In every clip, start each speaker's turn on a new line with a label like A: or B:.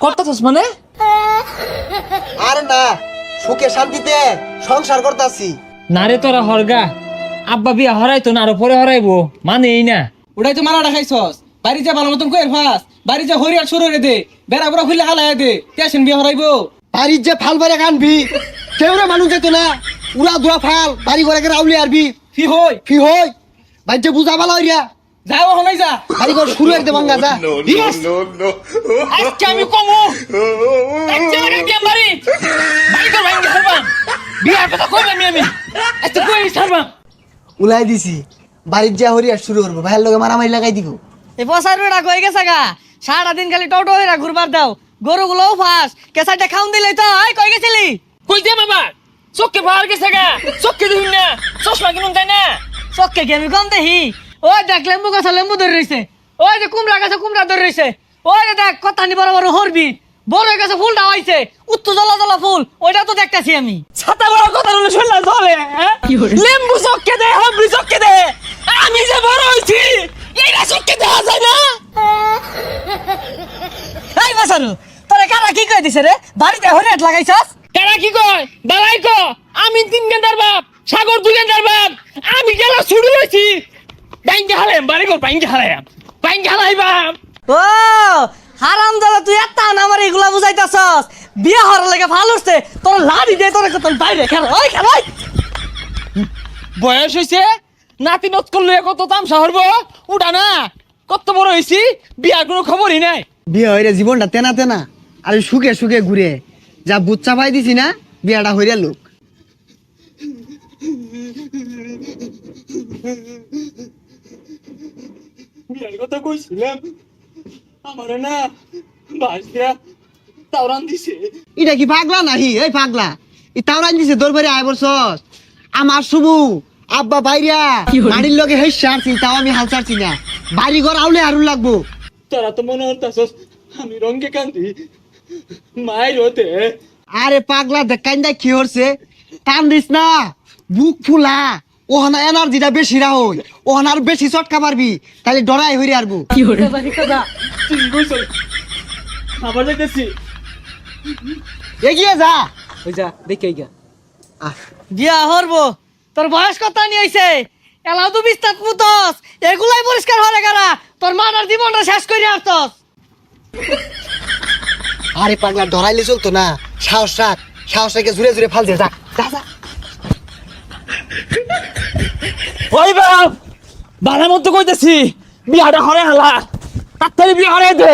A: করতাছস মানে?
B: আরে না, সুখে শান্তিতে সংসার করতাছি।
A: না রে তোরা হরগা, আব্বা বিয়া হরাইতো না, আরো পরে হরাইবো, মানে এই না।
C: ওটাই তো মারা খাইছস। বাড়ি যা ভালো মতন কইর ফাস, বাড়ি যা হরিয়ার শুরু রে দে, বেড়া বুড়া খুলে হালাই দে, টেনশন বিয়ে হরাইবো।
B: বাড়ির যে ফাল বাড়ি কানবি, কেউ রে মানুষ যেত না, উড়া ধোয়া ফাল বাড়ি ঘরে রাউলি আরবি
C: ফি হই
B: ফি হই ভাই যে বুঝা ভালো হইয়া
C: যাও হলাই যা।
B: বাড়ি ঘর শুরু একদম ভাঙ্গা যা।
A: আজকে আমি কমু, আজকে আমি গেম বাড়ি বাড়ি কর ভাঙ্গি হারবাম, বিয়ার কথা কইলাম আমি, আজকে কই হারবাম।
B: উলাই দিছি বাড়ির যা হরিয়া শুরু করবো, ভাইয়ের লগে মারামারি লাগাই দিব।
D: এই বসার বেড়া কই গেছে গা, সারাদিন খালি টোটো হইরা ঘুরবার দাও, গরুগুলোও ফাঁস, কেসাইটা খাউন দিলেই তো। এই কই গেছিলি?
A: কই দে বাবা, চোখে পাওয়ার গেছে গা, চোখে দিন না, চশমা কিনুন তাই না।
D: চক্কে কি আমি কম দেখি? ওই দেখ লেম্বু গাছে লেম্বু ধরে রইছে, ওই যে কুমড়া গাছে কুমড়া ধরে রইছে, ওই যে দেখ কথা নি বড় বড় হরবি, বড় গাছে ফুল ডাওয়াইছে, উত্তর জ্বলা জ্বলা ফুল, ওইটা তো দেখতাছি আমি।
A: ছাতা বড় কথা বলে শুনলা চলে, হ্যাঁ? লেম্বু চোখে দে, হাবড়ি চোখে দে, আমি যে বড় হইছি এইটা চোখে দেখা যায় না।
D: এই বাসারু, তোরে কারা কি কই দিছে রে? বাড়িতে হরিয়াট লাগাইছস?
A: তারা কি কয় বালাই ক, আমি 3 গেন্দার বাপ, সাগর 2 গেন্দার বাপ, আমি গেলা ছুড়ু লইছি, বাইঙ্গে হালাম বাড়ি কর, বাইঙ্গে হালাইবাম।
D: ও হারাম দাদা, তুই এত না আমার এগুলা বুঝাইতাছস? বিয়া হওয়ার লাগে ভালো হচ্ছে, তোর লাড়ি দে, তোর কত বাইরে খেলা, ওই খেলা।
A: বয়স হইছে, নাতি নত করলে কত তামসা হরবো, উঠা না, কত বড় হইছি, বিয়ার কোনো খবরই নাই।
B: বিয়ে হইরে জীবনটা তেনা তেনা আর সুখে সুখে ঘুরে যা বুচ্চা পাই দিছি না, বিয়াটা হইরা লোক।
A: বিয়ার কথা কইছিলাম, আমারে না বাস দিয়া তাওরান দিছে।
B: এটা কি পাগলা নাহি? এই পাগলা ই তাওরান দিছে তোর বাড়ি আয় বলছস? আমার শুভু আব্বা বাইরা বাড়ির লগে হেই সারছি, তাও আমি হাল ছাড়ছি না, বাড়ি ঘর আউলে আরুন লাগবো।
A: তোরা তো মনে হতাছস আমি রঙ্গে কান্দি, মায়ের হতে।
B: আরে পাগলা দেখাইন দেখ কি হচ্ছে, টান দিস না, বুক ফুলা, ওহানা এনার্জিটা বেশি রা হই, ওহানা আর বেশি চটকা পারবি, তাহলে ডরাই হইরে আরবো।
A: তুই কইছ আবার যাইতেছি,
B: এগিয়ে যা।
C: ওই যা দেখে গা।
D: বিয়া হরবো, তোর বয়স কত নিয়ে হইছে? এলাও তো বিস্তার মুতস, এগুলাই পরিষ্কার হরে গারা, তোর মানার জীবনটা শেষ করে আসতস।
B: আরে পাগলা ডরাইলে চলতো না, সাহস রাখ, সাহস রেখে জুড়ে জুড়ে ফাল দিয়ে যা যা যা।
A: ওই বাপ বালার মতো কইতেছি, বিয়াটা হরে হালা, তাড়াতাড়ি বিয়া হরে দে।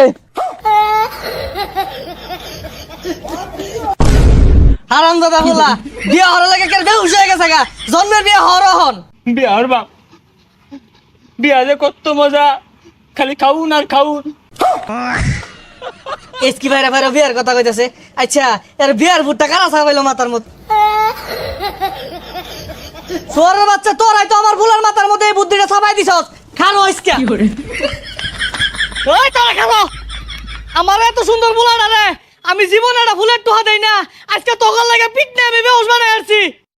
D: হারাম দাদা বলা, বিয়া হওয়ার লাগে কেন বেহুশ হয়ে গেছে গা, জন্মের বিয়া হওয়ার হন।
A: বিয়ার বাপ, বিয়া যে কত মজা, খালি খাউন আর খাউন।
D: এসকি ভাইরা ভাইরা বিয়ার কথা কইতাছে। আচ্ছা এর বিয়ার ভুট্টা কারা ছাপাইলো মাথার মধ্যে? সোরের বাচ্চা, তোরাই তো আমার ফুলার মাথার মধ্যে এই বুদ্ধিটা ছাপাই দিছস। খানো আজকে ওই তোরা খাবো, আমার এত সুন্দর ফুলাটা রে, আমি জীবনে একটা ফুলের টোহা দেই না, আজকে তোকার লাগে পিটনে আমি বেহুশ বানাই আসছি।